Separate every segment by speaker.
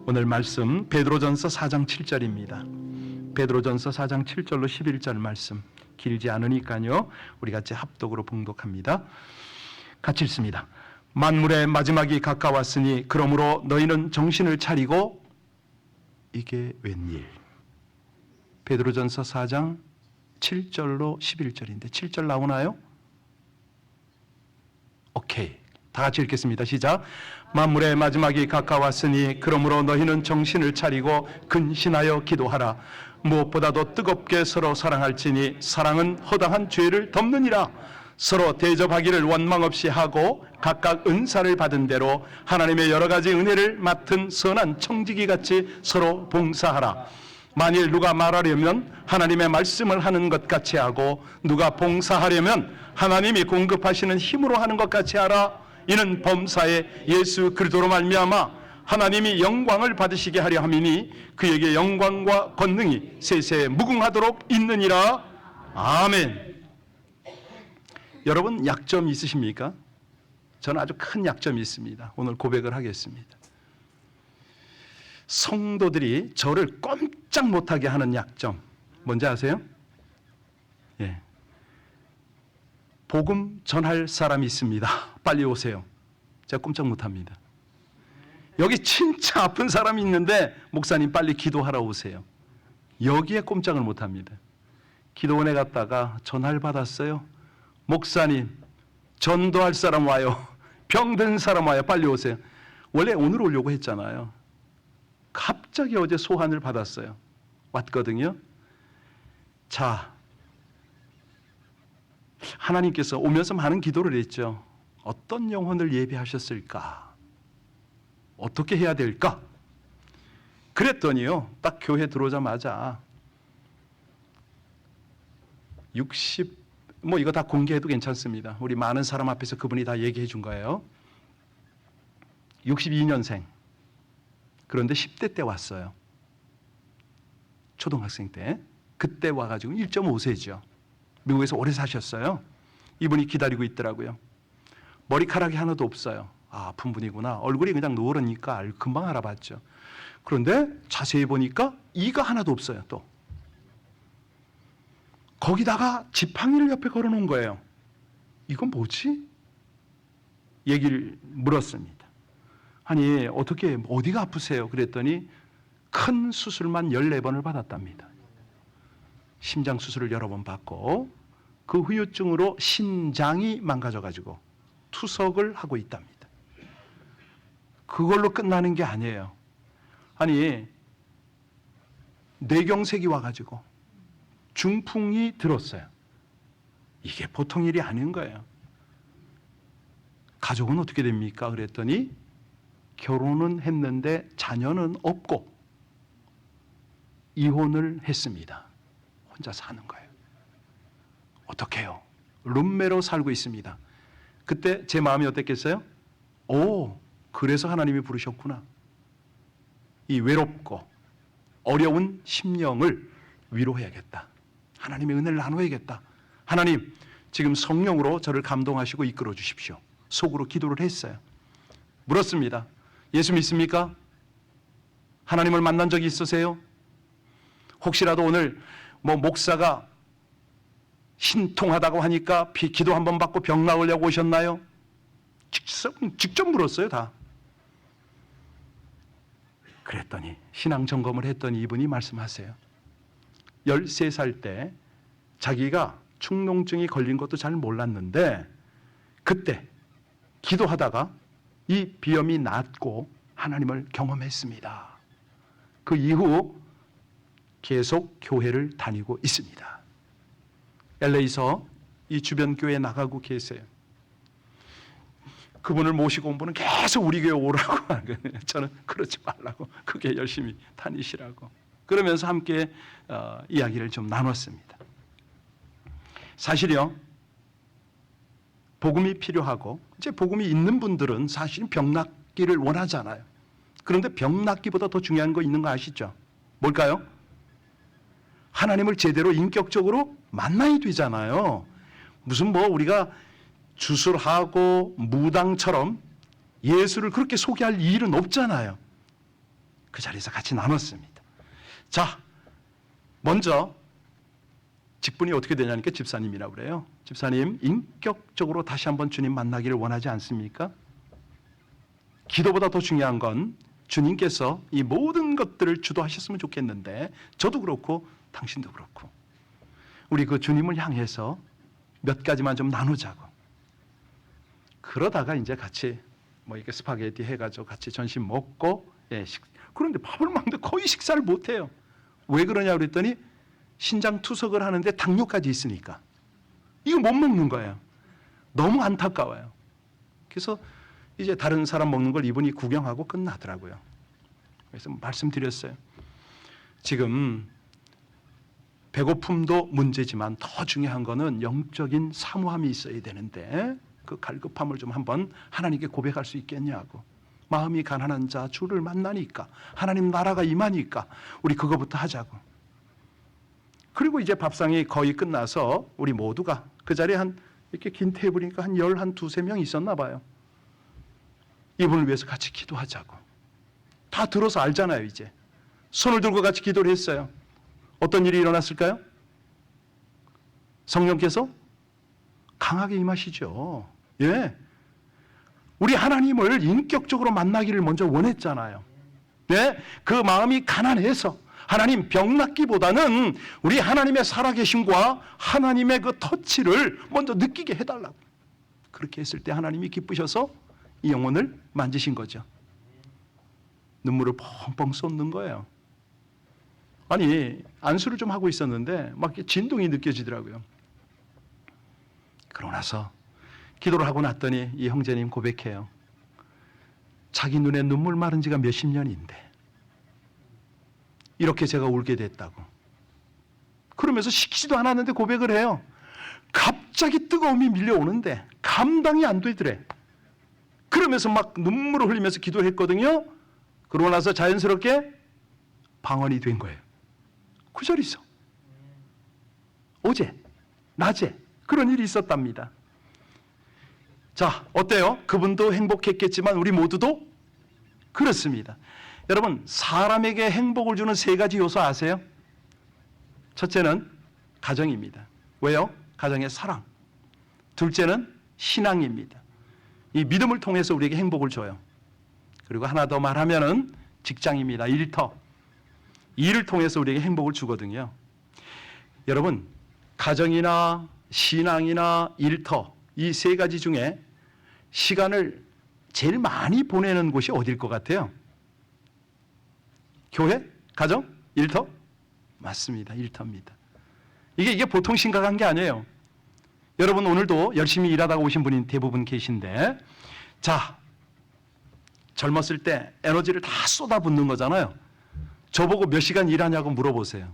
Speaker 1: 오늘 말씀 베드로전서 4장 7절입니다. 베드로전서 4장 7절로 11절 말씀 길지 않으니까요. 우리 같이 합독으로 봉독합니다. 같이 읽습니다. 만물의 마지막이 가까웠으니 그러므로 너희는 정신을 차리고 이게 웬일? 베드로전서 4장 7절로 11절인데 7절 나오나요? 오케이. 다 같이 읽겠습니다. 시작. 만물의 마지막이 가까웠으니 그러므로 너희는 정신을 차리고 근신하여 기도하라. 무엇보다도 뜨겁게 서로 사랑할지니 사랑은 허다한 죄를 덮느니라. 서로 대접하기를 원망 없이 하고 각각 은사를 받은 대로 하나님의 여러 가지 은혜를 맡은 선한 청지기 같이 서로 봉사하라. 만일 누가 말하려면 하나님의 말씀을 하는 것 같이 하고 누가 봉사하려면 하나님이 공급하시는 힘으로 하는 것 같이 하라. 이는 범사에 예수 그리스도로 말미암아 하나님이 영광을 받으시게 하려 함이니 그에게 영광과 권능이 세세에 무궁하도록 있느니라. 아멘. 여러분 약점 있으십니까? 저는 아주 큰 약점이 있습니다. 오늘 고백을 하겠습니다. 성도들이 저를 꼼짝 못하게 하는 약점 뭔지 아세요? 예. 복음 전할 사람이 있습니다. 빨리 오세요. 제가 꼼짝 못합니다. 여기 진짜 아픈 사람이 있는데 목사님 빨리 기도하러 오세요. 여기에 꼼짝을 못합니다. 기도원에 갔다가 전화를 받았어요. 목사님 전도할 사람 와요. 병든 사람 와요. 빨리 오세요. 원래 오늘 오려고 했잖아요. 갑자기 어제 소환을 받았어요. 왔거든요. 자, 하나님께서 오면서 많은 기도를 했죠. 어떤 영혼을 예비하셨을까? 어떻게 해야 될까? 그랬더니요, 딱 교회 들어오자마자 60, 이거 다 공개해도 괜찮습니다. 우리 많은 사람 앞에서 그분이 다 얘기해 준 거예요. 62년생. 그런데 10대 때 왔어요. 초등학생 때. 그때 와가지고 1.5세죠. 미국에서 오래 사셨어요. 이분이 기다리고 있더라고요. 머리카락이 하나도 없어요. 아, 아픈 분이구나. 얼굴이 그냥 노르니까 금방 알아봤죠. 그런데 자세히 보니까 이가 하나도 없어요. 또 거기다가 지팡이를 옆에 걸어놓은 거예요. 이건 뭐지? 얘기를 물었습니다. 아니 어떻게 어디가 아프세요? 그랬더니 큰 수술만 14번을 받았답니다. 심장 수술을 여러 번 받고 그 후유증으로 신장이 망가져가지고 투석을 하고 있답니다. 그걸로 끝나는 게 아니에요. 아니 뇌경색이 와가지고 중풍이 들었어요. 이게 보통 일이 아닌 거예요. 가족은 어떻게 됩니까? 그랬더니 결혼은 했는데 자녀는 없고 이혼을 했습니다. 혼자 사는 거예요. 어떻게 해요? 룸메로 살고 있습니다. 그때 제 마음이 어땠겠어요? 오, 그래서 하나님이 부르셨구나. 이 외롭고 어려운 심령을 위로해야겠다. 하나님의 은혜를 나눠야겠다. 하나님, 지금 성령으로 저를 감동하시고 이끌어 주십시오. 속으로 기도를 했어요. 물었습니다. 예수 믿습니까? 하나님을 만난 적이 있으세요? 혹시라도 오늘 목사가 신통하다고 하니까 기도 한번 받고 병 나으려고 오셨나요? 직접 물었어요, 다. 그랬더니 신앙 점검을 했더니 이분이 말씀하세요. 13살 때 자기가 축농증이 걸린 것도 잘 몰랐는데 그때 기도하다가 이 비염이 낫고 하나님을 경험했습니다. 그 이후 계속 교회를 다니고 있습니다. LA에서 이 주변 교회에 나가고 계세요. 그분을 모시고 온 분은 계속 우리 교회 오라고 하거든요. 저는 그러지 말라고, 그 교회 열심히 다니시라고. 그러면서 함께 이야기를 좀 나눴습니다. 사실요, 복음이 필요하고 이제 복음이 있는 분들은 사실 병 낫기를 원하잖아요. 그런데 병 낫기보다 더 중요한 거 있는 거 아시죠? 뭘까요? 하나님을 제대로 인격적으로 만나야 되잖아요. 무슨 우리가 주술하고 무당처럼 예수를 그렇게 소개할 일은 없잖아요. 그 자리에서 같이 나눴습니다. 자, 먼저 직분이 어떻게 되냐니까 집사님이라고 그래요. 집사님, 인격적으로 다시 한번 주님 만나기를 원하지 않습니까? 기도보다 더 중요한 건 주님께서 이 모든 것들을 주도하셨으면 좋겠는데, 저도 그렇고 당신도 그렇고 우리 그 주님을 향해서 몇 가지만 좀 나누자고. 그러다가 이제 같이 뭐 이렇게 스파게티 해가지고 같이 점심 먹고, 그런데 밥을 먹는데 거의 식사를 못 해요. 왜 그러냐 그랬더니 신장 투석을 하는데 당뇨까지 있으니까 이거 못 먹는 거예요. 너무 안타까워요. 그래서 이제 다른 사람 먹는 걸 이분이 구경하고 끝나더라고요. 그래서 말씀드렸어요. 지금 배고픔도 문제지만 더 중요한 거는 영적인 사모함이 있어야 되는데, 그 갈급함을 좀 한번 하나님께 고백할 수 있겠냐고. 마음이 가난한 자 주를 만나니까, 하나님 나라가 임하니까 우리 그거부터 하자고. 그리고 이제 밥상이 거의 끝나서 우리 모두가 그 자리에 이렇게 긴 테이블이니까 한 12명 있었나 봐요. 이분을 위해서 같이 기도하자고. 다 들어서 알잖아요. 이제 손을 들고 같이 기도를 했어요. 어떤 일이 일어났을까요? 성령께서 강하게 임하시죠. 우리 하나님을 인격적으로 만나기를 먼저 원했잖아요. 그 마음이 가난해서 하나님, 병 낫기보다는 우리 하나님의 살아계심과 하나님의 그 터치를 먼저 느끼게 해달라고. 그렇게 했을 때 하나님이 기쁘셔서 이 영혼을 만지신 거죠. 눈물을 펑펑 쏟는 거예요. 아니, 안수를 좀 하고 있었는데 막 진동이 느껴지더라고요. 그러고 나서 기도를 하고 났더니 이 형제님 고백해요. 자기 눈에 눈물 마른 지가 몇십 년인데 이렇게 제가 울게 됐다고. 그러면서 시키지도 않았는데 고백을 해요. 갑자기 뜨거움이 밀려오는데 감당이 안 되더래. 그러면서 막 눈물을 흘리면서 기도를 했거든요. 그러고 나서 자연스럽게 방언이 된 거예요. 그 자리에서 어제 낮에 그런 일이 있었답니다. 자, 어때요? 그분도 행복했겠지만 우리 모두도 그렇습니다. 여러분, 사람에게 행복을 주는 세 가지 요소 아세요? 첫째는 가정입니다. 왜요? 가정의 사랑. 둘째는 신앙입니다. 이 믿음을 통해서 우리에게 행복을 줘요. 그리고 하나 더 말하면은 직장입니다. 일터. 일을 통해서 우리에게 행복을 주거든요. 여러분, 가정이나 신앙이나 일터, 이 세 가지 중에 시간을 제일 많이 보내는 곳이 어딜 것 같아요? 교회? 가정? 일터? 맞습니다. 일터입니다. 이게 보통 심각한 게 아니에요. 여러분, 오늘도 열심히 일하다가 오신 분이 대부분 계신데, 자, 젊었을 때 에너지를 다 쏟아붓는 거잖아요. 저보고 몇 시간 일하냐고 물어보세요.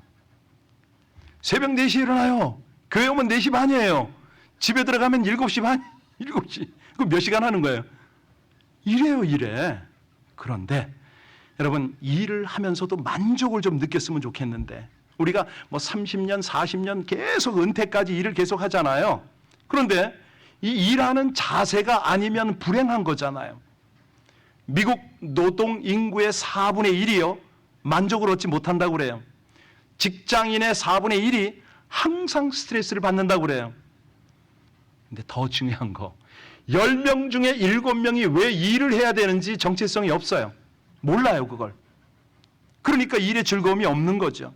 Speaker 1: 새벽 4시에 일어나요. 교회 오면 4시 반이에요. 집에 들어가면 7시 반, 7시. 그럼 몇 시간 하는 거예요? 이래요, 이래. 그런데 여러분, 일을 하면서도 만족을 좀 느꼈으면 좋겠는데, 우리가 뭐 30년, 40년 계속 은퇴까지 일을 계속 하잖아요. 그런데 이 일하는 자세가 아니면 불행한 거잖아요. 미국 노동 인구의 4분의 1이요. 만족을 얻지 못한다고 그래요. 직장인의 4분의 1이 항상 스트레스를 받는다고 그래요. 근데 더 중요한 거, 10명 중에 7명이 왜 일을 해야 되는지 정체성이 없어요. 몰라요, 그걸. 그러니까 일의 즐거움이 없는 거죠.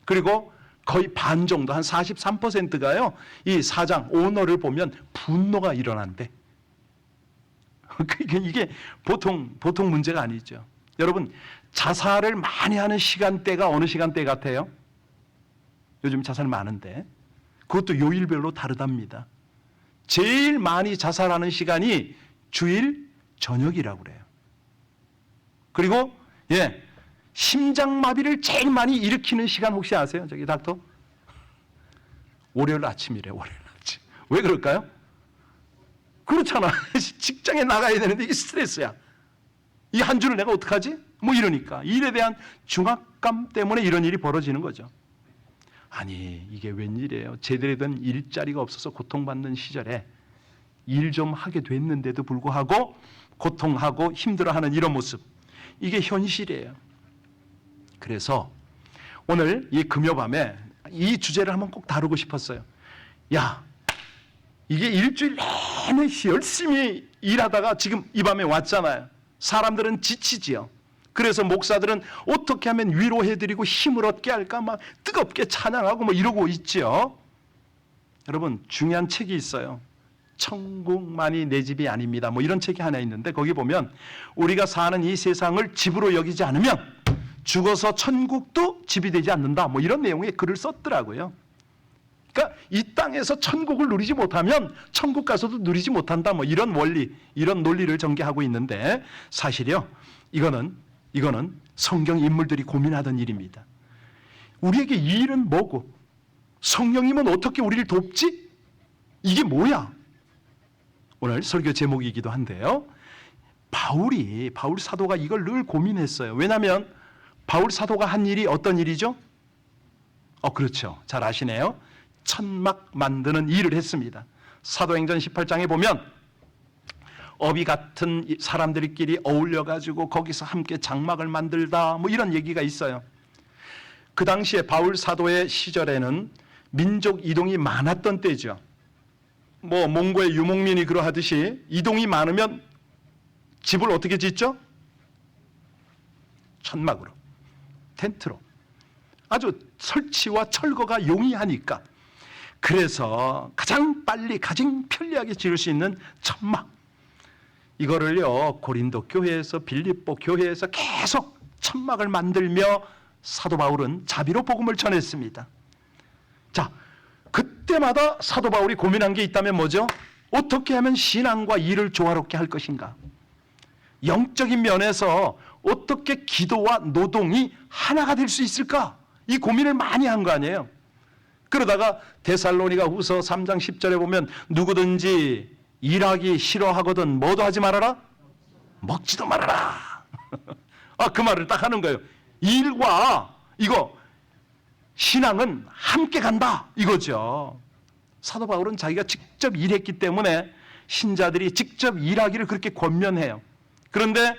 Speaker 1: 그리고 거의 반 정도, 한 43%가요, 이 사장, 오너를 보면 분노가 일어난대. 이게 보통 문제가 아니죠. 여러분, 자살을 많이 하는 시간대가 어느 시간대 같아요? 요즘 자살 많은데 그것도 요일별로 다르답니다. 제일 많이 자살하는 시간이 주일 저녁이라고 그래요. 그리고 심장마비를 제일 많이 일으키는 시간 혹시 아세요? 저기 닥터? 월요일 아침이래. 월요일 아침. 왜 그럴까요? 그렇잖아. 직장에 나가야 되는데 이게 스트레스야. 이 한 주를 내가 어떡하지? 뭐 이러니까. 일에 대한 중압감 때문에 이런 일이 벌어지는 거죠. 아니, 이게 웬일이에요. 제대로 된 일자리가 없어서 고통받는 시절에 일 좀 하게 됐는데도 불구하고 고통하고 힘들어하는 이런 모습, 이게 현실이에요. 그래서 오늘 이 금요밤에 이 주제를 한번 꼭 다루고 싶었어요. 야, 이게 일주일 내내 열심히 일하다가 지금 이 밤에 왔잖아요. 사람들은 지치지요. 그래서 목사들은 어떻게 하면 위로해드리고 힘을 얻게 할까 막 뜨겁게 찬양하고 뭐 이러고 있죠. 여러분, 중요한 책이 있어요. 천국만이 내 집이 아닙니다. 뭐 이런 책이 하나 있는데 거기 보면 우리가 사는 이 세상을 집으로 여기지 않으면 죽어서 천국도 집이 되지 않는다. 뭐 이런 내용의 글을 썼더라고요. 그러니까 이 땅에서 천국을 누리지 못하면 천국 가서도 누리지 못한다. 뭐 이런 원리, 이런 논리를 전개하고 있는데 사실이요. 이거는 성경 인물들이 고민하던 일입니다. 우리에게 이 일은 뭐고 성령님은 어떻게 우리를 돕지? 이게 뭐야? 오늘 설교 제목이기도 한데요. 바울 사도가 이걸 늘 고민했어요. 왜냐하면 바울 사도가 한 일이 어떤 일이죠? 그렇죠. 잘 아시네요. 천막 만드는 일을 했습니다. 사도행전 18장에 보면 어비 같은 사람들끼리 어울려가지고 거기서 함께 장막을 만들다 뭐 이런 얘기가 있어요. 그 당시에 바울 사도의 시절에는 민족 이동이 많았던 때죠. 뭐 몽고의 유목민이 그러하듯이 이동이 많으면 집을 어떻게 짓죠? 천막으로, 텐트로. 아주 설치와 철거가 용이하니까. 그래서 가장 빨리 가장 편리하게 지을 수 있는 천막, 이거를요 고린도 교회에서 빌립보 교회에서 계속 천막을 만들며 사도 바울은 자비로 복음을 전했습니다. 자, 그때마다 사도 바울이 고민한 게 있다면 뭐죠? 어떻게 하면 신앙과 일을 조화롭게 할 것인가? 영적인 면에서 어떻게 기도와 노동이 하나가 될 수 있을까? 이 고민을 많이 한 거 아니에요. 그러다가 데살로니가 후서 3장 10절에 보면 누구든지 일하기 싫어하거든 뭐도 하지 말아라? 먹지도 말아라. 그 말을 딱 하는 거예요. 일과 신앙은 함께 간다 이거죠. 사도 바울은 자기가 직접 일했기 때문에 신자들이 직접 일하기를 그렇게 권면해요. 그런데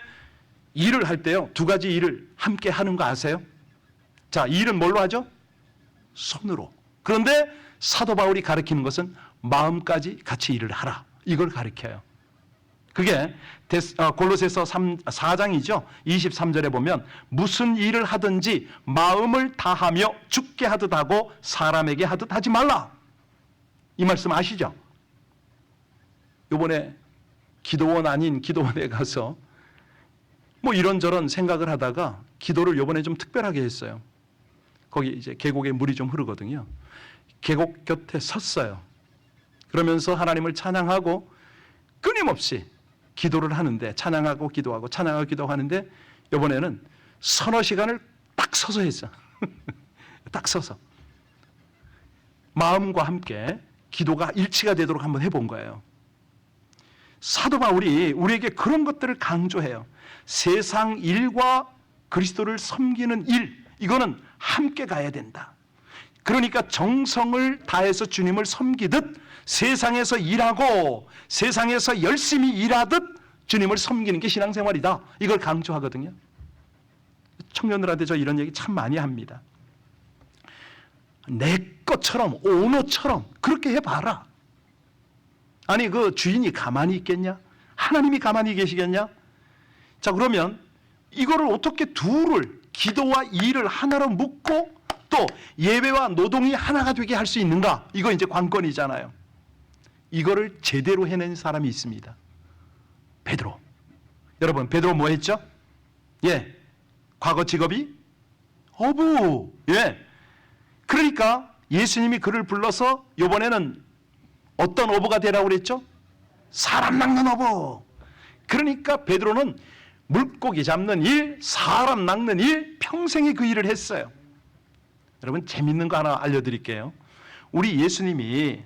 Speaker 1: 일을 할 때요 두 가지 일을 함께 하는 거 아세요? 자, 일은 뭘로 하죠? 손으로. 그런데 사도 바울이 가르치는 것은 마음까지 같이 일을 하라, 이걸 가르쳐요. 그게 골로새서 4장이죠. 23절에 보면 무슨 일을 하든지 마음을 다하며 주께 하듯 하고 사람에게 하듯 하지 말라, 이 말씀 아시죠? 이번에 기도원 아닌 기도원에 가서 뭐 이런저런 생각을 하다가 기도를 이번에 좀 특별하게 했어요. 거기 이제 계곡에 물이 좀 흐르거든요. 계곡 곁에 섰어요. 그러면서 하나님을 찬양하고 끊임없이 기도를 하는데, 찬양하고 기도하고 찬양하고 기도하는데 이번에는 서너 시간을 딱 서서 했어. 딱 서서 마음과 함께 기도가 일치가 되도록 한번 해본 거예요. 사도 바울이 우리에게 그런 것들을 강조해요. 세상 일과 그리스도를 섬기는 일, 이거는 함께 가야 된다. 그러니까 정성을 다해서 주님을 섬기듯 세상에서 일하고 세상에서 열심히 일하듯 주님을 섬기는 게 신앙생활이다, 이걸 강조하거든요. 청년들한테 저 이런 얘기 참 많이 합니다. 내 것처럼 오너처럼 그렇게 해봐라. 아니 그 주인이 가만히 있겠냐? 하나님이 가만히 계시겠냐? 자, 그러면 이거를 어떻게 둘을, 기도와 일을 하나로 묶고 또 예배와 노동이 하나가 되게 할 수 있는가? 이거 이제 관건이잖아요. 이거를 제대로 해낸 사람이 있습니다. 베드로. 여러분, 베드로 뭐 했죠? 과거 직업이 어부. 그러니까 예수님이 그를 불러서 이번에는 어떤 어부가 되라고 그랬죠? 사람 낚는 어부. 그러니까 베드로는 물고기 잡는 일, 사람 낚는 일, 평생에 그 일을 했어요. 여러분, 재밌는 거 하나 알려드릴게요. 우리 예수님이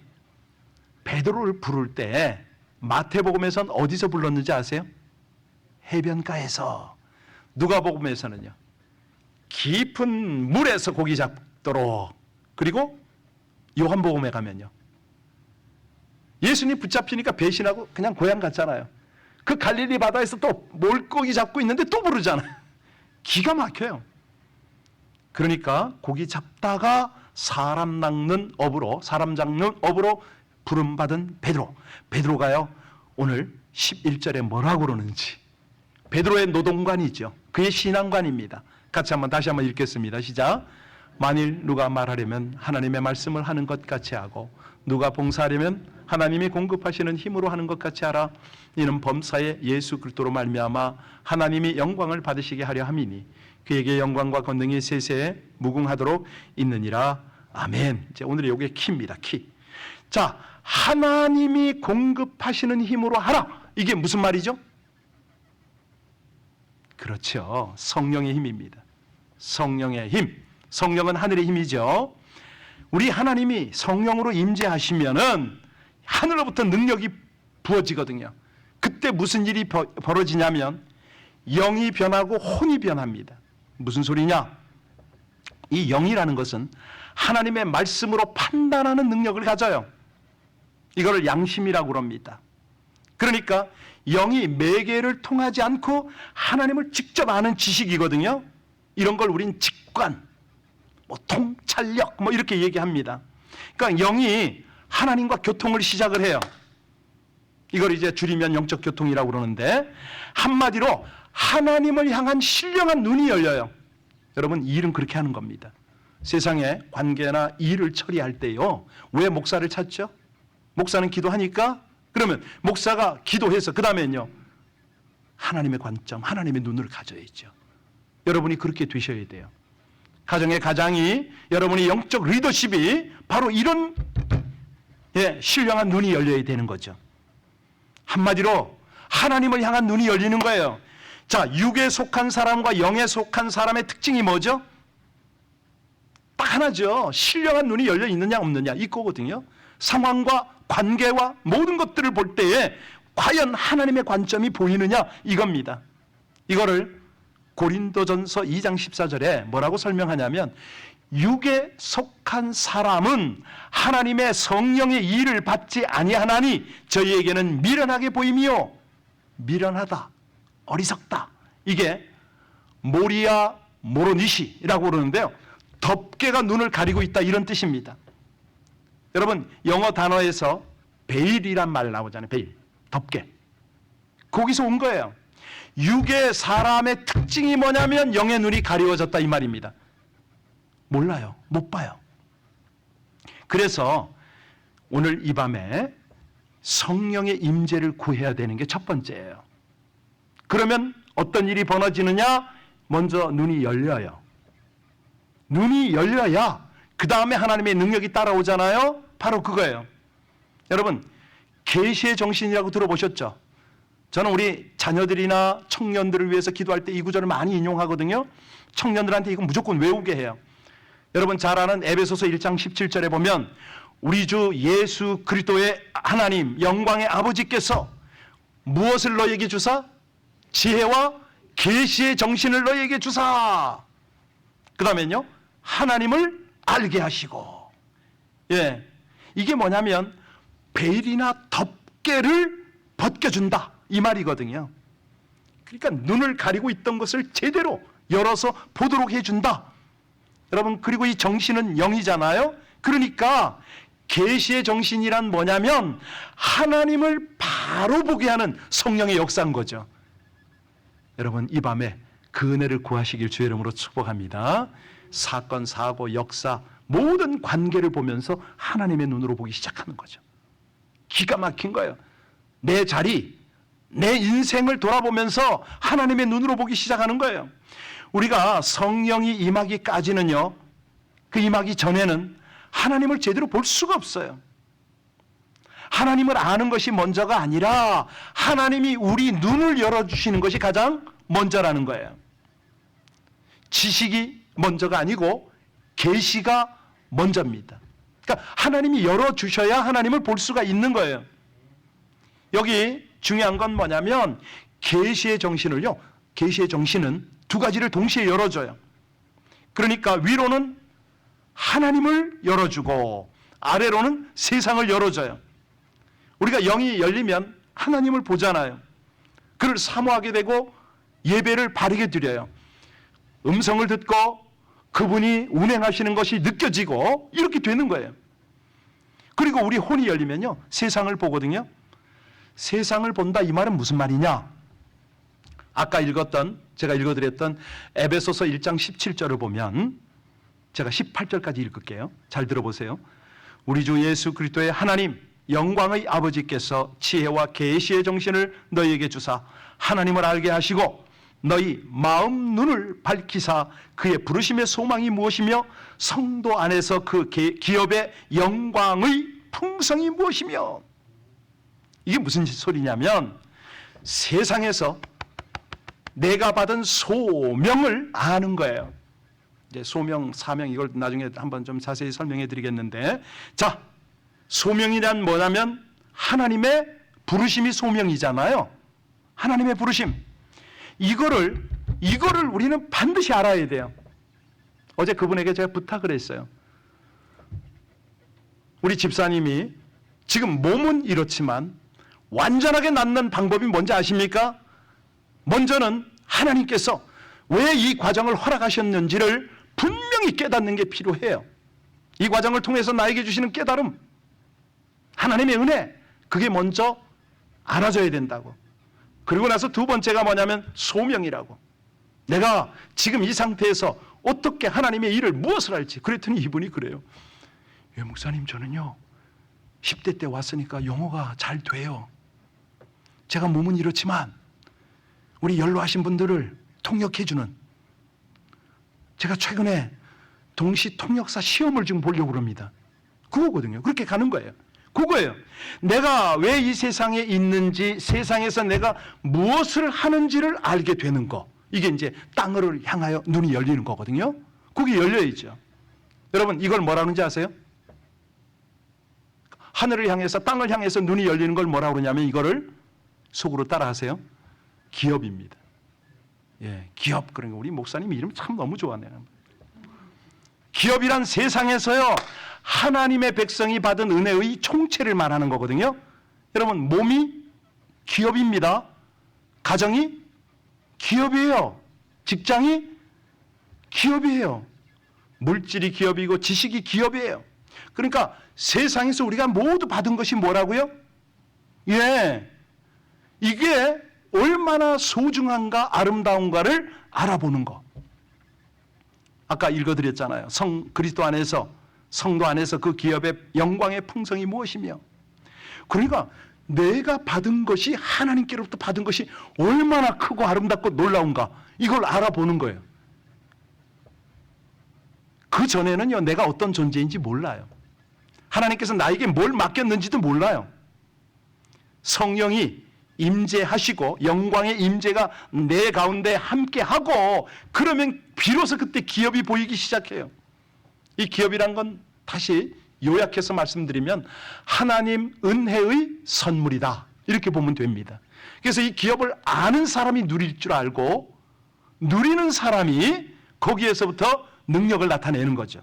Speaker 1: 베드로를 부를 때 마태복음에서는 어디서 불렀는지 아세요? 해변가에서. 누가복음에서는요, 깊은 물에서 고기 잡도록. 그리고 요한복음에 가면요, 예수님 붙잡히니까 배신하고 그냥 고향 갔잖아요. 그 갈릴리 바다에서 또 물고기 잡고 있는데 또 부르잖아요. 기가 막혀요. 그러니까 고기 잡다가 사람 잡는 업으로 부름받은 베드로가요 오늘 11절에 뭐라고 그러는지, 베드로의 노동관이죠. 그의 신앙관입니다. 다시 한번 읽겠습니다. 시작. 만일 누가 말하려면 하나님의 말씀을 하는 것 같이 하고, 누가 봉사하려면 하나님이 공급하시는 힘으로 하는 것 같이 하라. 이는 범사에 예수 그리스도로 말미암아 하나님이 영광을 받으시게 하려 함이니 그에게 영광과 권능이 세세에 무궁하도록 있느니라. 아멘. 이제 오늘의 요게 키입니다. 키. 자, 하나님이 공급하시는 힘으로 하라. 이게 무슨 말이죠? 그렇죠. 성령의 힘입니다. 성령의 힘. 성령은 하늘의 힘이죠. 우리 하나님이 성령으로 임재하시면은 하늘로부터 능력이 부어지거든요. 그때 무슨 일이 벌어지냐면 영이 변하고 혼이 변합니다. 무슨 소리냐? 이 영이라는 것은 하나님의 말씀으로 판단하는 능력을 가져요. 이거를 양심이라고 합니다. 그러니까 영이 매개를 통하지 않고 하나님을 직접 아는 지식이거든요. 이런 걸 우린 직관, 통찰력 이렇게 얘기합니다. 그러니까 영이 하나님과 교통을 시작을 해요. 이걸 이제 줄이면 영적 교통이라고 그러는데, 한마디로 하나님을 향한 신령한 눈이 열려요. 여러분, 일은 그렇게 하는 겁니다. 세상에 관계나 일을 처리할 때요, 왜 목사를 찾죠? 목사는 기도하니까. 그러면 목사가 기도해서 그 다음에는요, 하나님의 관점, 하나님의 눈을 가져야죠. 여러분이 그렇게 되셔야 돼요. 가정의 가장이, 여러분의 영적 리더십이 바로 이런 신령한 눈이 열려야 되는 거죠. 한마디로 하나님을 향한 눈이 열리는 거예요. 자, 육에 속한 사람과 영에 속한 사람의 특징이 뭐죠? 딱 하나죠. 신령한 눈이 열려 있느냐 없느냐, 이거거든요. 상황과 관계와 모든 것들을 볼 때에 과연 하나님의 관점이 보이느냐, 이겁니다. 이거를 고린도전서 2장 14절에 뭐라고 설명하냐면, 육에 속한 사람은 하나님의 성령의 일을 받지 아니하나니 저희에게는 미련하게 보임이요, 미련하다, 어리석다. 이게 모리아 모로니시라고 그러는데요, 덮개가 눈을 가리고 있다, 이런 뜻입니다. 여러분, 영어 단어에서 베일이란 말 나오잖아요. 베일, 덮개. 거기서 온 거예요. 육의 사람의 특징이 뭐냐면 영의 눈이 가리워졌다, 이 말입니다. 몰라요. 못 봐요. 그래서 오늘 이 밤에 성령의 임재를 구해야 되는 게 첫 번째예요. 그러면 어떤 일이 벌어지느냐? 먼저 눈이 열려요. 눈이 열려야 그 다음에 하나님의 능력이 따라오잖아요. 바로 그거예요. 여러분, 계시의 정신이라고 들어보셨죠? 저는 우리 자녀들이나 청년들을 위해서 기도할 때 이 구절을 많이 인용하거든요. 청년들한테 이거 무조건 외우게 해요. 여러분 잘 아는 에베소서 1장 17절에 보면 우리 주 예수 그리스도의 하나님 영광의 아버지께서 무엇을 너에게 주사? 지혜와 계시의 정신을 너에게 주사. 그 다음에는요, 하나님을 알게 하시고. 이게 뭐냐면 베일이나 덮개를 벗겨준다, 이 말이거든요. 그러니까 눈을 가리고 있던 것을 제대로 열어서 보도록 해준다. 여러분, 그리고 이 정신은 영이잖아요. 그러니까 계시의 정신이란 뭐냐면 하나님을 바로 보게 하는 성령의 역사인 거죠. 여러분, 이 밤에 그 은혜를 구하시길 주의 이름으로 축복합니다. 사건, 사고, 역사, 모든 관계를 보면서 하나님의 눈으로 보기 시작하는 거죠. 기가 막힌 거예요. 내 자리, 내 인생을 돌아보면서 하나님의 눈으로 보기 시작하는 거예요. 우리가 성령이 임하기까지는요, 그 임하기 전에는 하나님을 제대로 볼 수가 없어요. 하나님을 아는 것이 먼저가 아니라 하나님이 우리 눈을 열어주시는 것이 가장 먼저라는 거예요. 지식이 먼저가 아니고 계시가 먼저입니다. 그러니까 하나님이 열어주셔야 하나님을 볼 수가 있는 거예요. 여기 중요한 건 뭐냐면 계시의 정신을요, 계시의 정신은 두 가지를 동시에 열어줘요. 그러니까 위로는 하나님을 열어주고 아래로는 세상을 열어줘요. 우리가 영이 열리면 하나님을 보잖아요. 그를 사모하게 되고 예배를 바르게 드려요. 음성을 듣고 그분이 운행하시는 것이 느껴지고 이렇게 되는 거예요. 그리고 우리 혼이 열리면요, 세상을 보거든요. 세상을 본다, 이 말은 무슨 말이냐? 아까 제가 읽어드렸던 에베소서 1장 17절을 보면, 제가 18절까지 읽을게요. 잘 들어보세요. 우리 주 예수 그리스도의 하나님 영광의 아버지께서 지혜와 계시의 정신을 너희에게 주사 하나님을 알게 하시고 너희 마음 눈을 밝히사 그의 부르심의 소망이 무엇이며 성도 안에서 그 기업의 영광의 풍성이 무엇이며. 이게 무슨 소리냐면, 세상에서 내가 받은 소명을 아는 거예요. 이제 소명, 사명, 이걸 나중에 한번 좀 자세히 설명해 드리겠는데, 자, 소명이란 뭐냐면 하나님의 부르심이 소명이잖아요. 하나님의 부르심. 이거를 우리는 반드시 알아야 돼요. 어제 그분에게 제가 부탁을 했어요. 우리 집사님이 지금 몸은 이렇지만 완전하게 낫는 방법이 뭔지 아십니까? 먼저는 하나님께서 왜 이 과정을 허락하셨는지를 분명히 깨닫는 게 필요해요. 이 과정을 통해서 나에게 주시는 깨달음, 하나님의 은혜, 그게 먼저 알아져야 된다고. 그리고 나서 두 번째가 뭐냐면 소명이라고. 내가 지금 이 상태에서 어떻게 하나님의 일을 무엇을 할지. 그랬더니 이분이 그래요. 예, 목사님, 저는요 10대 때 왔으니까 영어가 잘 돼요. 제가 몸은 이렇지만 우리 연로하신 분들을 통역해주는, 제가 최근에 동시 통역사 시험을 지금 보려고 합니다. 그거거든요. 그렇게 가는 거예요. 그거예요. 내가 왜 이 세상에 있는지, 세상에서 내가 무엇을 하는지를 알게 되는 거. 이게 이제 땅을 향하여 눈이 열리는 거거든요. 그게 열려야죠. 여러분, 이걸 뭐라는지 아세요? 하늘을 향해서, 땅을 향해서 눈이 열리는 걸 뭐라고 그러냐면, 이거를 속으로 따라하세요. 기업입니다. 예, 기업. 그러니까 우리 목사님 이름 참 너무 좋아하네요. 기업이란 세상에서요, 하나님의 백성이 받은 은혜의 총체를 말하는 거거든요. 여러분, 몸이 기업입니다. 가정이 기업이에요. 직장이 기업이에요. 물질이 기업이고 지식이 기업이에요. 그러니까 세상에서 우리가 모두 받은 것이 뭐라고요? 예, 이게 얼마나 소중한가, 아름다운가를 알아보는 것. 아까 읽어드렸잖아요. 그리스도 안에서, 성도 안에서 그 기업의 영광의 풍성이 무엇이며. 그러니까 내가 받은 것이, 하나님께로부터 받은 것이 얼마나 크고 아름답고 놀라운가, 이걸 알아보는 거예요. 그 전에는요, 내가 어떤 존재인지 몰라요. 하나님께서 나에게 뭘 맡겼는지도 몰라요. 성령이 임재하시고 영광의 임재가 내 가운데 함께하고, 그러면 비로소 그때 기업이 보이기 시작해요. 이 기업이란 건 다시 요약해서 말씀드리면 하나님 은혜의 선물이다, 이렇게 보면 됩니다. 그래서 이 기업을 아는 사람이 누릴 줄 알고, 누리는 사람이 거기에서부터 능력을 나타내는 거죠.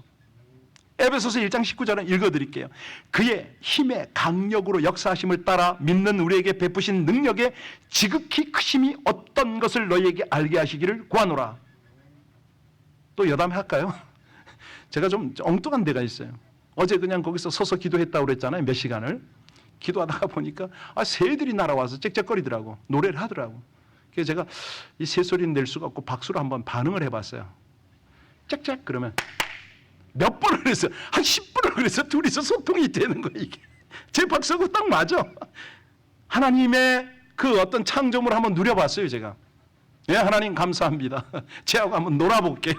Speaker 1: 에베소서 1장 19절은 읽어드릴게요. 그의 힘의 강력으로 역사하심을 따라 믿는 우리에게 베푸신 능력의 지극히 크심이 어떤 것을 너희에게 알게 하시기를 구하노라. 또 여담할까요? 제가 좀 엉뚱한 데가 있어요. 어제 그냥 거기서 서서 기도했다고 그랬잖아요. 몇 시간을. 기도하다가 보니까 새들이 날아와서 짹짹거리더라고. 노래를 하더라고. 그래서 제가 이 새소리는 낼 수가 없고 박수로 한번 반응을 해봤어요. 짹짹 그러면 몇 번을 그랬어요. 한 10번을 그래서 둘이서 소통이 되는 거예요. 이게 제 박수하고 딱 맞아. 하나님의 그 어떤 창조물을 한번 누려봤어요. 제가. 예, 하나님 감사합니다. 제하고 한번 놀아볼게요.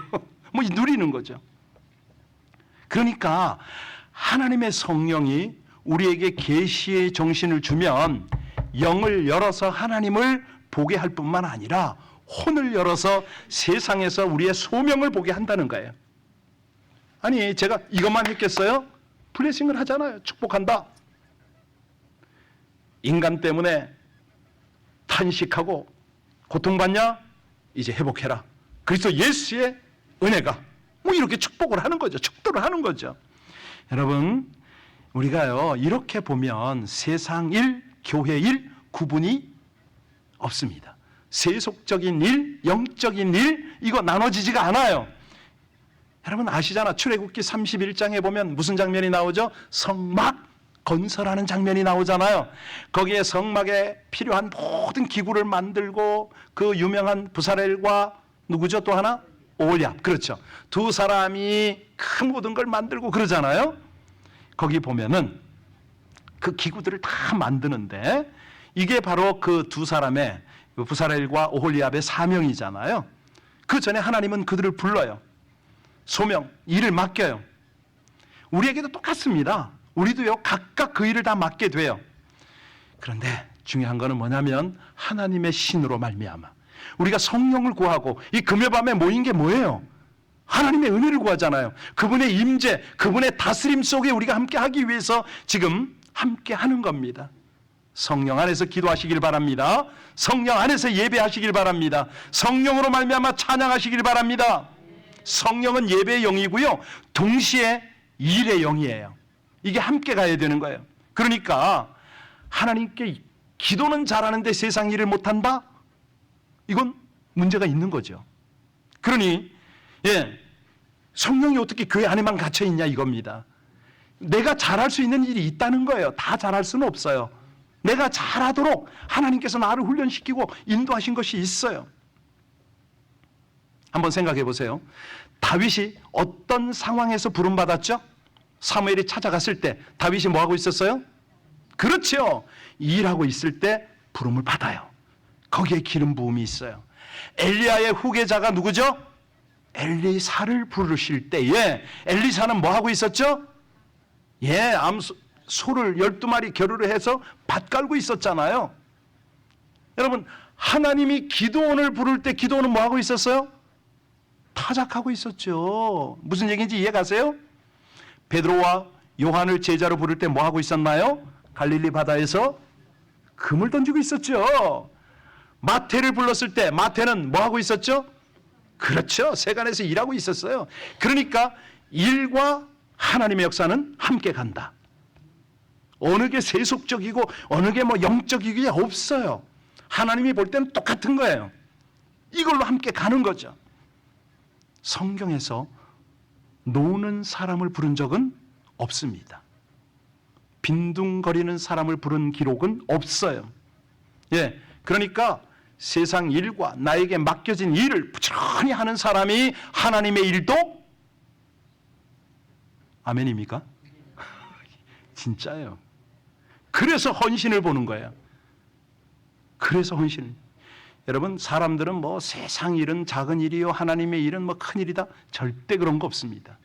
Speaker 1: 뭐 누리는 거죠. 그러니까 하나님의 성령이 우리에게 계시의 정신을 주면 영을 열어서 하나님을 보게 할 뿐만 아니라 혼을 열어서 세상에서 우리의 소명을 보게 한다는 거예요. 아니, 제가 이것만 했겠어요? 블레싱을 하잖아요. 축복한다. 인간 때문에 탄식하고 고통받냐? 이제 회복해라. 그래서 예수의 은혜가 뭐 이렇게 축복을 하는 거죠. 축도를 하는 거죠. 여러분, 우리가요 이렇게 보면 세상 일, 교회 일 구분이 없습니다. 세속적인 일, 영적인 일, 이거 나눠지지가 않아요. 여러분 아시잖아. 출애굽기 31장에 보면 무슨 장면이 나오죠? 성막 건설하는 장면이 나오잖아요. 거기에 성막에 필요한 모든 기구를 만들고 그 유명한 부사렐과 누구죠? 또 하나? 오홀리압. 그렇죠. 두 사람이 그 모든 걸 만들고 그러잖아요. 거기 보면은 그 기구들을 다 만드는데 이게 바로 그 두 사람의 부사렐과 오홀리압의 사명이잖아요. 그 전에 하나님은 그들을 불러요. 소명, 일을 맡겨요. 우리에게도 똑같습니다. 우리도요, 각각 그 일을 다 맡게 돼요. 그런데 중요한 거는 뭐냐면 하나님의 신으로 말미암아 우리가 성령을 구하고 이 금요밤에 모인 게 뭐예요? 하나님의 은혜를 구하잖아요. 그분의 임재, 그분의 다스림 속에 우리가 함께 하기 위해서 지금 함께 하는 겁니다. 성령 안에서 기도하시길 바랍니다. 성령 안에서 예배하시길 바랍니다. 성령으로 말미암아 찬양하시길 바랍니다. 성령은 예배의 영이고요, 동시에 일의 영이에요. 이게 함께 가야 되는 거예요. 그러니까 하나님께 기도는 잘하는데 세상 일을 못한다? 이건 문제가 있는 거죠. 그러니 성령이 어떻게 교회 안에만 갇혀 있냐 이겁니다. 내가 잘할 수 있는 일이 있다는 거예요. 다 잘할 수는 없어요. 내가 잘하도록 하나님께서 나를 훈련시키고 인도하신 것이 있어요. 한번 생각해 보세요. 다윗이 어떤 상황에서 부름받았죠? 사무엘이 찾아갔을 때 다윗이 뭐 하고 있었어요? 그렇죠. 일하고 있을 때 부름을 받아요. 거기에 기름 부음이 있어요. 엘리야의 후계자가 누구죠? 엘리사를 부르실 때에 엘리사는 뭐 하고 있었죠? 소를 12마리 겨루를 해서 밭 깔고 있었잖아요. 여러분, 하나님이 기드온을 부를 때 기드온은 뭐 하고 있었어요? 타작하고 있었죠. 무슨 얘기인지 이해 가세요? 베드로와 요한을 제자로 부를 때 뭐 하고 있었나요? 갈릴리 바다에서 금을 던지고 있었죠. 마태를 불렀을 때 마태는 뭐 하고 있었죠? 그렇죠. 세간에서 일하고 있었어요. 그러니까 일과 하나님의 역사는 함께 간다. 어느 게 세속적이고 어느 게 뭐 영적이게 없어요. 하나님이 볼 때는 똑같은 거예요. 이걸로 함께 가는 거죠. 성경에서 노는 사람을 부른 적은 없습니다. 빈둥거리는 사람을 부른 기록은 없어요. 그러니까 세상 일과 나에게 맡겨진 일을 부지런히 하는 사람이 하나님의 일도 아멘입니까? 진짜예요. 그래서 헌신을 보는 거예요. 그래서 헌신. 여러분, 사람들은 뭐 세상 일은 작은 일이요, 하나님의 일은 뭐 큰 일이다. 절대 그런 거 없습니다.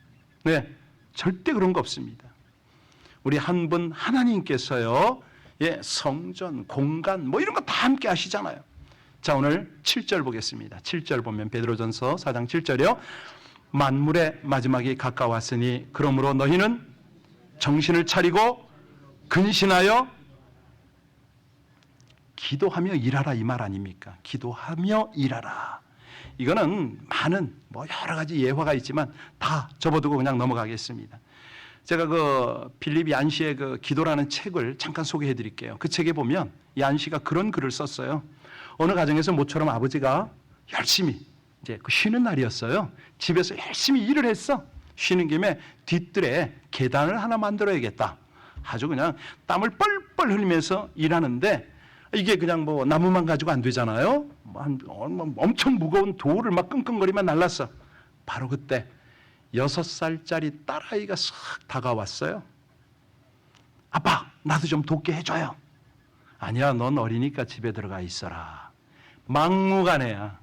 Speaker 1: 절대 그런 거 없습니다. 우리 한 분 하나님께서요, 성전, 공간 뭐 이런 거 다 함께 하시잖아요. 자, 오늘 7절 보겠습니다. 7절 보면 베드로전서 4장 7절이요. 만물의 마지막이 가까웠으니 그러므로 너희는 정신을 차리고 근신하여 기도하며 일하라, 이 말 아닙니까? 기도하며 일하라. 이거는 많은 뭐 여러 가지 예화가 있지만 다 접어두고 그냥 넘어가겠습니다. 제가 그 필립 얀시의 그 기도라는 책을 잠깐 소개해 드릴게요. 그 책에 보면 얀시가 그런 글을 썼어요. 어느 가정에서 모처럼 아버지가 열심히 이제 그 쉬는 날이었어요. 집에서 열심히 일을 했어. 쉬는 김에 뒤뜰에 계단을 하나 만들어야겠다. 아주 그냥 땀을 뻘뻘 흘리면서 일하는데 이게 그냥 뭐 나무만 가지고 안 되잖아요. 엄청 무거운 돌을 막 끙끙거리면 날랐어. 바로 그때 6살짜리 딸아이가 싹 다가왔어요. 아빠, 나도 좀 돕게 해줘요. 아니야, 넌 어리니까 집에 들어가 있어라. 막무가내야.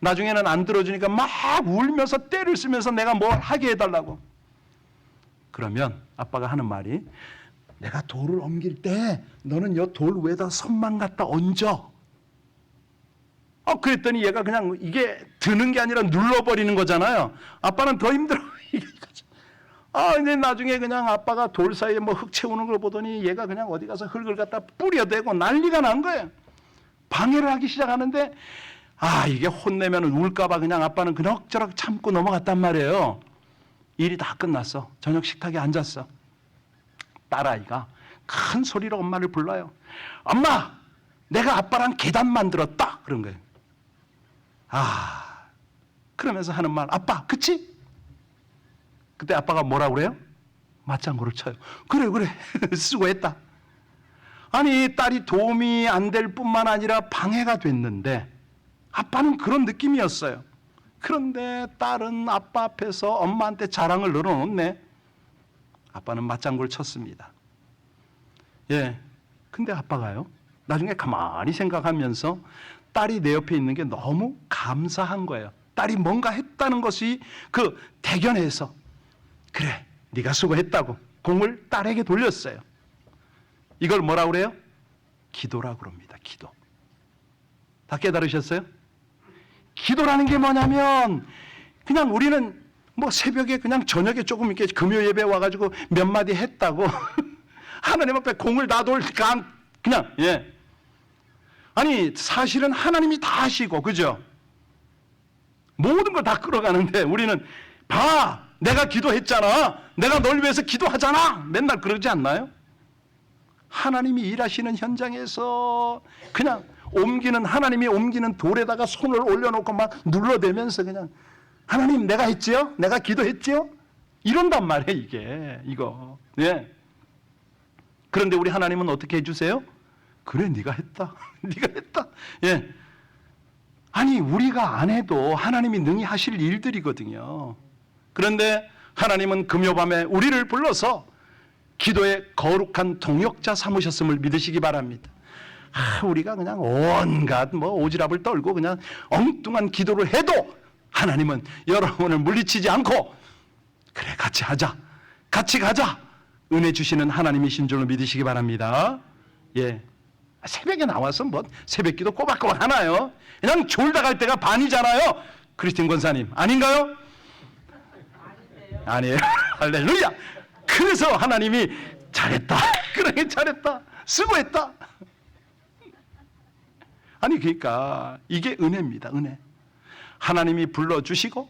Speaker 1: 나중에는 안 들어주니까 막 울면서 때를 쓰면서 내가 뭘 하게 해달라고. 그러면 아빠가 하는 말이, 내가 돌을 옮길 때 너는 이 돌 위에다 손만 갖다 얹어. 그랬더니 얘가 그냥 이게 드는 게 아니라 눌러버리는 거잖아요. 아빠는 더 힘들어. 근데 나중에 그냥 아빠가 돌 사이에 뭐 흙 채우는 걸 보더니 얘가 그냥 어디 가서 흙을 갖다 뿌려대고 난리가 난 거예요. 방해를 하기 시작하는데 이게 혼내면 울까봐 그냥 아빠는 그럭저럭 참고 넘어갔단 말이에요. 일이 다 끝났어. 저녁 식탁에 앉았어. 딸아이가 큰 소리로 엄마를 불러요. 엄마, 내가 아빠랑 계단 만들었다. 그런 거예요. 그러면서 하는 말, 아빠, 그치? 그때 아빠가 뭐라 그래요? 맞장구를 쳐요. 그래 수고했다. 아니 딸이 도움이 안 될 뿐만 아니라 방해가 됐는데 아빠는 그런 느낌이었어요. 그런데 딸은 아빠 앞에서 엄마한테 자랑을 늘어놓네. 아빠는 맞장구를 쳤습니다. 예, 근데 아빠가요 나중에 가만히 생각하면서 딸이 내 옆에 있는 게 너무 감사한 거예요. 딸이 뭔가 했다는 것이 그 대견해서 그래 네가 수고했다고 공을 딸에게 돌렸어요. 이걸 뭐라고 그래요? 기도라고 그럽니다. 기도. 다 깨달으셨어요? 기도라는 게 뭐냐면 그냥 우리는 뭐 새벽에 그냥 저녁에 조금 이렇게 금요 예배 와가지고 몇 마디 했다고 하나님 앞에 공을 다 돌까 그냥 예. 아니 사실은 하나님이 다 하시고 그죠? 모든 걸 다 끌어가는데 우리는 봐 내가 기도했잖아. 내가 널 위해서 기도하잖아. 맨날 그러지 않나요? 하나님이 일하시는 현장에서 그냥 하나님이 옮기는 돌에다가 손을 올려놓고 막 눌러대면서 그냥 하나님 내가 했지요? 내가 기도했지요? 이런단 말이에요 이거. 예. 그런데 우리 하나님은 어떻게 해주세요? 그래 네가 했다. 네가 했다. 예. 아니 우리가 안 해도 하나님이 능히 하실 일들이거든요. 그런데 하나님은 금요밤에 우리를 불러서 기도의 거룩한 동역자 삼으셨음을 믿으시기 바랍니다. 우리가 그냥 온갖 오지랖을 떨고 그냥 엉뚱한 기도를 해도 하나님은 여러분을 물리치지 않고 그래 같이 하자 같이 가자 은혜 주시는 하나님이신 줄로 믿으시기 바랍니다. 예, 새벽에 나와서 새벽기도 꼬박꼬박 하나요? 그냥 졸다 갈 때가 반이잖아요. 크리스틴 권사님 아닌가요? 아니에요. 할렐루야. 그래서 하나님이 잘했다. 그래 잘했다. 수고했다. 아니 그러니까 이게 은혜입니다. 은혜. 하나님이 불러주시고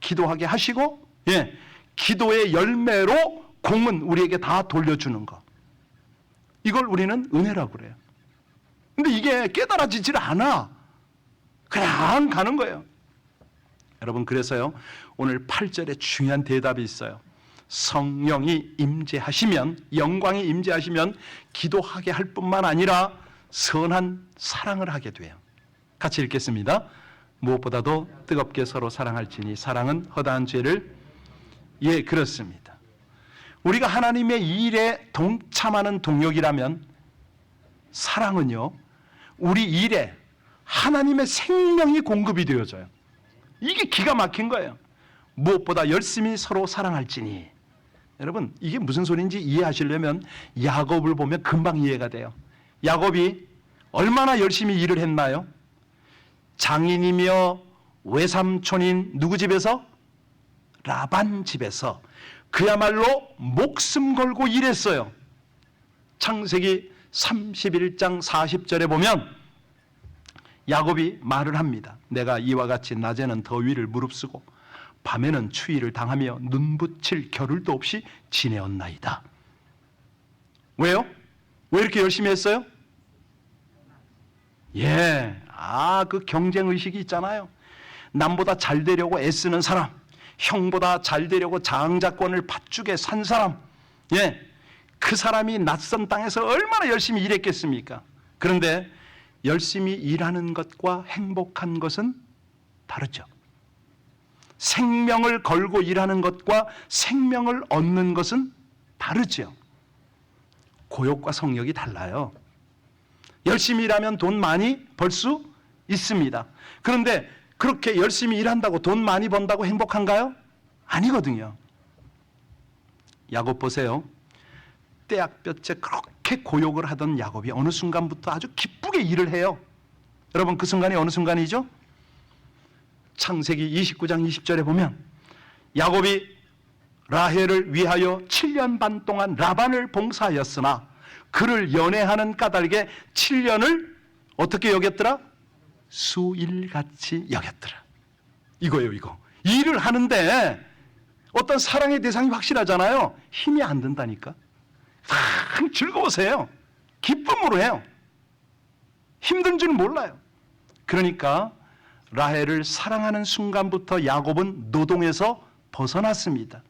Speaker 1: 기도하게 하시고 예, 기도의 열매로 공은 우리에게 다 돌려주는 거. 이걸 우리는 은혜라고 그래요. 근데 이게 깨달아지질 않아. 그냥 가는 거예요. 여러분 그래서요 오늘 8절에 중요한 대답이 있어요. 성령이 임재하시면 영광이 임재하시면 기도하게 할 뿐만 아니라 선한 사랑을 하게 돼요. 같이 읽겠습니다. 무엇보다도 뜨겁게 서로 사랑할지니 사랑은 허다한 죄를 예 그렇습니다. 우리가 하나님의 일에 동참하는 동력이라면 사랑은요 우리 일에 하나님의 생명이 공급이 되어져요. 이게 기가 막힌 거예요. 무엇보다 열심히 서로 사랑할지니. 여러분 이게 무슨 소리인지 이해하시려면 야곱을 보면 금방 이해가 돼요. 야곱이 얼마나 열심히 일을 했나요? 장인이며 외삼촌인 누구 집에서? 라반 집에서 그야말로 목숨 걸고 일했어요. 창세기 31장 40절에 보면 야곱이 말을 합니다. 내가 이와 같이 낮에는 더위를 무릅쓰고 밤에는 추위를 당하며 눈붙일 겨를도 없이 지내었나이다. 왜요? 왜 이렇게 열심히 했어요? 예, 그 경쟁의식이 있잖아요. 남보다 잘 되려고 애쓰는 사람, 형보다 잘 되려고 장자권을 팥죽에 산 사람, 예, 그 사람이 낯선 땅에서 얼마나 열심히 일했겠습니까? 그런데 열심히 일하는 것과 행복한 것은 다르죠. 생명을 걸고 일하는 것과 생명을 얻는 것은 다르죠. 고욕과 성욕이 달라요. 열심히 일하면 돈 많이 벌 수 있습니다. 그런데 그렇게 열심히 일한다고 돈 많이 번다고 행복한가요? 아니거든요. 야곱 보세요. 떼약볕에 그렇게 고욕을 하던 야곱이 어느 순간부터 아주 기쁘게 일을 해요. 여러분 그 순간이 어느 순간이죠? 창세기 29장 20절에 보면 야곱이 라헬을 위하여 7년 반 동안 라반을 봉사하였으나 그를 연애하는 까닭에 7년을 어떻게 여겼더라? 수일같이 여겼더라. 이거예요, 이거. 일을 하는데 어떤 사랑의 대상이 확실하잖아요. 힘이 안 든다니까. 즐거우세요. 기쁨으로 해요. 힘든 줄 몰라요. 그러니까 라헬을 사랑하는 순간부터 야곱은 노동에서 벗어났습니다.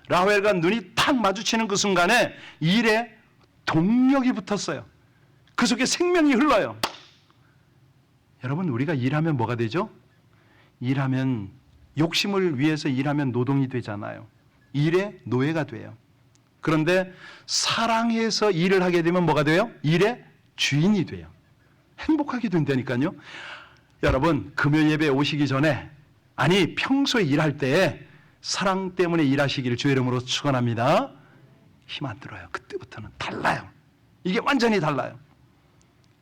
Speaker 1: 라헬과 눈이 탁 마주치는 그 순간에 일에 동력이 붙었어요. 그 속에 생명이 흘러요. 여러분, 우리가 일하면 뭐가 되죠? 일하면, 욕심을 위해서 일하면 노동이 되잖아요. 일의 노예가 돼요. 그런데 사랑해서 일을 하게 되면 뭐가 돼요? 일의 주인이 돼요. 행복하게 된다니까요. 여러분, 금요 예배 오시기 전에, 아니 평소에 일할 때 사랑 때문에 일하시기를 주의 이름으로 축원합니다. 힘 안 들어요. 그때부터는 달라요. 이게 완전히 달라요.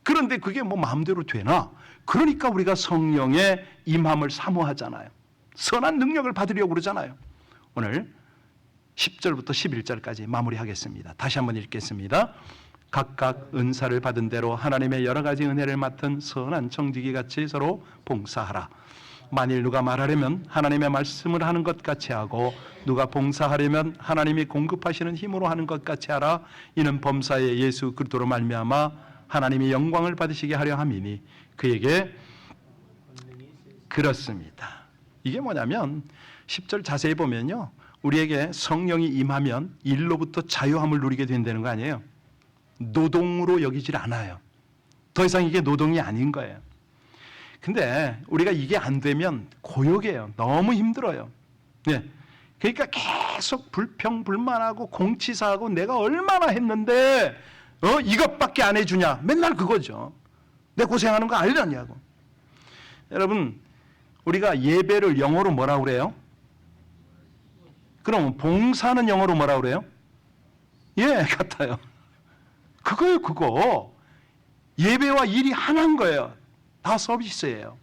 Speaker 1: 그런데 그게 뭐 마음대로 되나? 그러니까 우리가 성령의 임함을 사모하잖아요. 선한 능력을 받으려고 그러잖아요. 오늘 10절부터 11절까지 마무리하겠습니다. 다시 한번 읽겠습니다. 각각 은사를 받은 대로 하나님의 여러 가지 은혜를 맡은 선한 청지기 같이 서로 봉사하라. 만일 누가 말하려면 하나님의 말씀을 하는 것 같이 하고 누가 봉사하려면 하나님이 공급하시는 힘으로 하는 것 같이 하라. 이는 범사의 예수 그리스도로 말미암아 하나님이 영광을 받으시게 하려 함이니 그에게 그렇습니다. 이게 뭐냐면 10절 자세히 보면요, 우리에게 성령이 임하면 일로부터 자유함을 누리게 된다는 거 아니에요. 노동으로 여기질 않아요. 더 이상 이게 노동이 아닌 거예요. 근데 우리가 이게 안 되면 고역이에요. 너무 힘들어요. 네. 그러니까 계속 불평불만하고 공치사하고 내가 얼마나 했는데 이것밖에 안 해주냐. 맨날 그거죠. 내 고생하는 거 알려냐고. 여러분, 우리가 예배를 영어로 뭐라고 그래요? 그럼 봉사는 영어로 뭐라고 그래요? 예, 같아요. 그거예요, 그거. 예배와 일이 하나인 거예요. 다 서비스예요.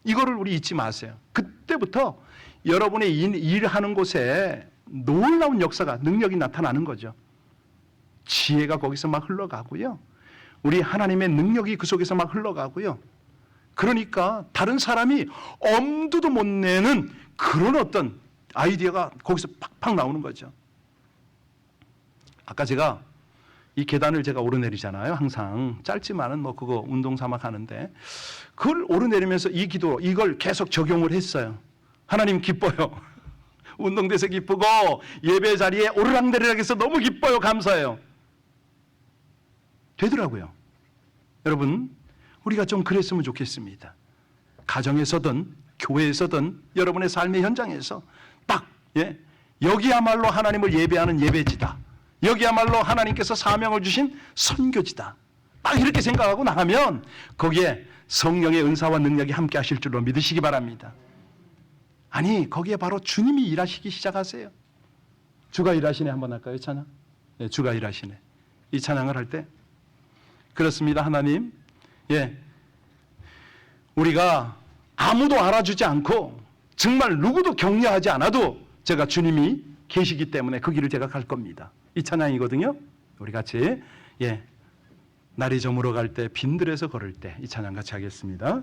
Speaker 1: 이거를 우리 잊지 마세요. 그때부터 여러분의 일하는 곳에 놀라운 역사가, 능력이 나타나는 거죠. 지혜가 거기서 막 흘러가고요. 우리 하나님의 능력이 그 속에서 막 흘러가고요. 그러니까 다른 사람이 엄두도 못 내는 그런 어떤 아이디어가 거기서 팍팍 나오는 거죠. 아까 제가 이 계단을 제가 오르내리잖아요. 항상 짧지만은 뭐 그거 운동 삼아 가는데 그걸 오르내리면서 이 기도 이걸 계속 적용을 했어요. 하나님 기뻐요. 운동돼서 기쁘고 예배 자리에 오르락내리락해서 너무 기뻐요. 감사해요. 되더라고요. 여러분, 우리가 좀 그랬으면 좋겠습니다. 가정에서든 교회에서든 여러분의 삶의 현장에서 딱 여기야말로 하나님을 예배하는 예배지다. 여기야말로 하나님께서 사명을 주신 선교지다. 딱 이렇게 생각하고 나가면 거기에 성령의 은사와 능력이 함께 하실 줄로 믿으시기 바랍니다. 아니, 거기에 바로 주님이 일하시기 시작하세요. 주가 일하시네 한번 할까요? 찬양? 네, 주가 일하시네. 이 찬양을 할 때 그렇습니다. 하나님, 우리가 아무도 알아주지 않고 정말 누구도 격려하지 않아도 제가 주님이 계시기 때문에 그 길을 제가 갈 겁니다. 이 찬양이거든요. 우리 같이 날이 저물어 갈 때 빈들에서 걸을 때 이 찬양 같이 하겠습니다.